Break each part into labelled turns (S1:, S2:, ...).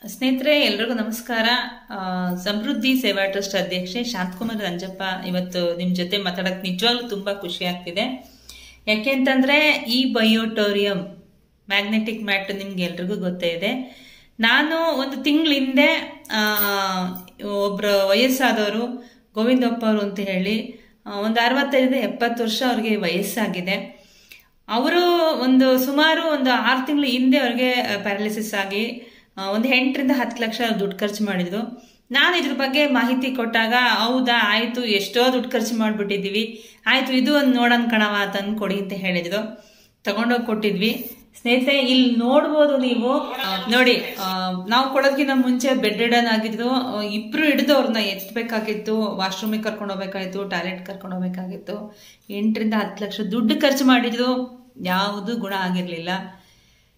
S1: ಸ್ನೇಹಿತರೆ ಎಲ್ರಿಗೂ ನಮಸ್ಕಾರ. ಸಮೃದ್ಧಿ ಸೇವಾ ಟ್ರಸ್ಟ್ ಅಧ್ಯಕ್ಷೆ ಶಾಂತಕುಮಾರ್ ರಂಜಪ್ಪ ಇವತ್ತು ನಿಮ್ ಜೊತೆ ಮಾತಾಡಕ್ ನಿಜವಾಗ್ಲೂ ತುಂಬಾ ಖುಷಿ ಆಗ್ತಿದೆ. ಯಾಕೆಂತಂದ್ರೆ ಈ ಬಯೋಟೋರಿಯಂ ಮ್ಯಾಗ್ನೆಟಿಕ್ ಮ್ಯಾಟ್ ನಿಮ್ಗೆ ಎಲ್ರಿಗೂ ಗೊತ್ತೇ ಇದೆ. ನಾನು ಒಂದು ತಿಂಗಳ ಹಿಂದೆ ಒಬ್ರು ವಯಸ್ಸಾದವರು ಗೋವಿಂದಪ್ಪ ಅವರು ಅಂತ ಹೇಳಿ ಒಂದು 65-70 ವರ್ಷ ಅವ್ರಿಗೆ ವಯಸ್ಸಾಗಿದೆ. ಅವರು ಸುಮಾರು 6 ತಿಂಗಳ ಹಿಂದೆ ಅವ್ರಿಗೆ ಪ್ಯಾರಾಲಿಸಿಸ್ ಆಗಿ ಒಂದು 8-10 ಲಕ್ಷ ದುಡ್ಡು ಖರ್ಚು ಮಾಡಿದ್ರು. ನಾನು ಇದ್ರ ಬಗ್ಗೆ ಮಾಹಿತಿ ಕೊಟ್ಟಾಗ ಹೌದಾ ಆಯ್ತು, ಎಷ್ಟೋ ದುಡ್ಡು ಖರ್ಚು ಮಾಡ್ಬಿಟ್ಟಿದೀವಿ, ಆಯ್ತು ಇದು ಒಂದು ನೋಡೋಣ ಕಣವ ತಂದು ಕೊಡಿ ಅಂತ ಹೇಳಿದ್ರು. ತಗೊಂಡೋಗಿ ಕೊಟ್ಟಿದ್ವಿ. ಸ್ನೇಹಿತರೆ ಇಲ್ಲಿ ನೋಡ್ಬೋದು ನೀವು, ನೋಡಿ ನಾವು ಕೊಡೋದಕ್ಕಿಂತ ಮುಂಚೆ ಬೆಡ್ ರಿಡನ್ ಆಗಿದ್ರು. ಇಬ್ರು ಹಿಡಿದು ಅವ್ರನ್ನ ಎತ್ತಬೇಕಾಗಿತ್ತು, ವಾಶ್ರೂಮಿಗೆ ಕರ್ಕೊಂಡು ಹೋಗ್ಬೇಕಾಗಿತ್ತು, ಟಾಯ್ಲೆಟ್ ಕರ್ಕೊಂಡು ಹೋಗ್ಬೇಕಾಗಿತ್ತು. 8-10 ಲಕ್ಷ ದುಡ್ಡು ಖರ್ಚು ಮಾಡಿದ್ರು, ಯಾವುದು ಗುಣ ಆಗಿರ್ಲಿಲ್ಲ.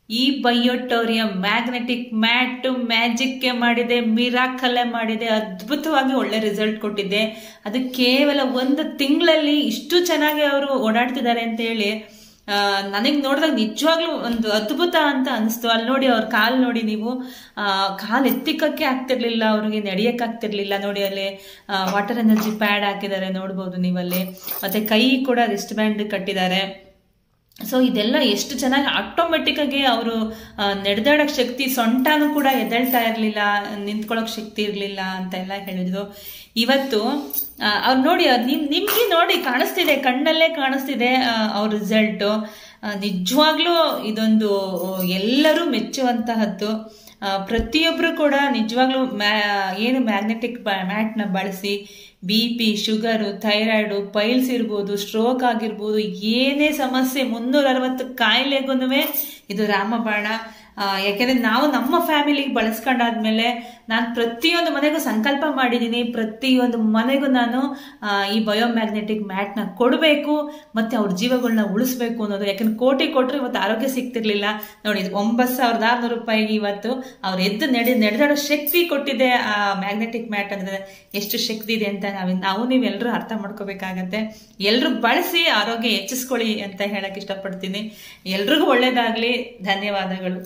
S1: ಈ ಬಯೋಟೋರಿಯಂ ಮ್ಯಾಗ್ನೆಟಿಕ್ ಮ್ಯಾಟ್ ಮ್ಯಾಜಿಕ್ ಮಾಡಿದೆ, ಮಿರಾಕಲ್ಲೇ ಮಾಡಿದೆ, ಅದ್ಭುತವಾಗಿ ಒಳ್ಳೆ ರಿಸಲ್ಟ್ ಕೊಟ್ಟಿದೆ. ಅದು ಕೇವಲ 1 ತಿಂಗಳಲ್ಲಿ ಇಷ್ಟು ಚೆನ್ನಾಗಿ ಅವರು ಓಡಾಡ್ತಿದ್ದಾರೆ ಅಂತ ಹೇಳಿ ನನಗೆ ನೋಡಿದಾಗ ನಿಜವಾಗ್ಲೂ ಒಂದು ಅದ್ಭುತ ಅಂತ ಅನಿಸ್ತು. ಅಲ್ಲಿ ನೋಡಿ ಅವ್ರ ಕಾಲು ನೋಡಿ ನೀವು, ಕಾಲು ಎತ್ತಿಕಕ್ಕೆ ಆಗ್ತಿರ್ಲಿಲ್ಲ, ಅವ್ರಿಗೆ ನಡೆಯಕ್ಕೆ ಆಗ್ತಿರ್ಲಿಲ್ಲ. ನೋಡಿ ಅಲ್ಲಿ ವಾಟರ್ ಎನರ್ಜಿ ಪ್ಯಾಡ್ ಹಾಕಿದ್ದಾರೆ, ನೋಡ್ಬೋದು ನೀವಲ್ಲಿ. ಮತ್ತೆ ಕೈ ಕೂಡ ರಿಸ್ಟ್ ಬ್ಯಾಂಡ್ ಕಟ್ಟಿದ್ದಾರೆ. ಸೊ ಇದೆಲ್ಲ ಎಷ್ಟು ಚೆನ್ನಾಗಿ ಆಟೋಮೆಟಿಕ್ ಆಗಿ ಅವರು ನಡೆದಾಡಕ್ ಶಕ್ತಿ, ಸೊಂಟನೂ ಕೂಡ ಎದ್ದೇಳ್ತಾ ಇರ್ಲಿಲ್ಲ, ನಿಂತ್ಕೊಳ್ಳೋಕ್ ಶಕ್ತಿ ಇರ್ಲಿಲ್ಲ ಅಂತ ಎಲ್ಲ ಹೇಳಿದ್ರು. ಇವತ್ತು ಅವ್ರು ನೋಡಿ, ನಿಮ್ಗೆ ನೋಡಿ ಕಾಣಿಸ್ತಿದೆ, ಕಣ್ಣಲ್ಲೇ ಕಾಣಿಸ್ತಿದೆ ಅವ್ರ ರಿಸಲ್ಟ್. ನಿಜವಾಗ್ಲೂ ಇದೊಂದು ಎಲ್ಲರೂ ಮೆಚ್ಚುವಂತಹದ್ದು. ಪ್ರತಿಯೊಬ್ರು ಕೂಡ ನಿಜವಾಗ್ಲೂ ಏನು ಮ್ಯಾಗ್ನೆಟಿಕ್ ಮ್ಯಾಟ್ ನ ಬಳಸಿ BP, ಶುಗರು, ಥೈರಾಯ್ಡು, ಪೈಲ್ಸ್ ಇರ್ಬೋದು, ಸ್ಟ್ರೋಕ್ ಆಗಿರ್ಬೋದು, ಏನೇ ಸಮಸ್ಯೆ 360 ಕಾಯಿಲೆಗೂ ಇದು ರಾಮಬಾಣ. ಯಾಕೆಂದ್ರೆ ನಾವು ನಮ್ಮ ಫ್ಯಾಮಿಲಿಗೆ ಬಳಸ್ಕೊಂಡಾದ್ಮೇಲೆ ನಾನು ಪ್ರತಿಯೊಂದು ಮನೆಗೂ ಸಂಕಲ್ಪ ಮಾಡಿದ್ದೀನಿ, ಪ್ರತಿಯೊಂದು ಮನೆಗೂ ನಾನು ಈ ಬಯೋಮ್ಯಾಗ್ನೆಟಿಕ್ ಮ್ಯಾಟ್ ನ ಕೊಡಬೇಕು, ಮತ್ತೆ ಅವ್ರ ಜೀವಗಳನ್ನ ಉಳಿಸ್ಬೇಕು ಅನ್ನೋದು. ಯಾಕಂದ್ರೆ ಕೋಟಿ ಕೊಟ್ಟರು ಇವತ್ತು ಆರೋಗ್ಯ ಸಿಗ್ತಿರ್ಲಿಲ್ಲ. ನೋಡಿ 9,600 ರೂಪಾಯಿಗೆ ಇವತ್ತು ಅವ್ರು ಎದ್ದು ನಡೆದಾಡೋ ಶಕ್ತಿ ಕೊಟ್ಟಿದೆ ಆ ಮ್ಯಾಗ್ನೆಟಿಕ್ ಮ್ಯಾಟ್. ಅಂದ್ರೆ ಎಷ್ಟು ಶಕ್ತಿ ಇದೆ ಅಂತ ನಾವು ನೀವೆಲ್ಲರೂ ಅರ್ಥ ಮಾಡ್ಕೋಬೇಕಾಗತ್ತೆ. ಎಲ್ರು ಬಳಸಿ ಆರೋಗ್ಯ ಹೆಚ್ಚಿಸ್ಕೊಳ್ಳಿ ಅಂತ ಹೇಳಕ್ ಇಷ್ಟಪಡ್ತೀನಿ. ಎಲ್ರಿಗೂ ಒಳ್ಳೇದಾಗ್ಲಿ. ಧನ್ಯವಾದಗಳು.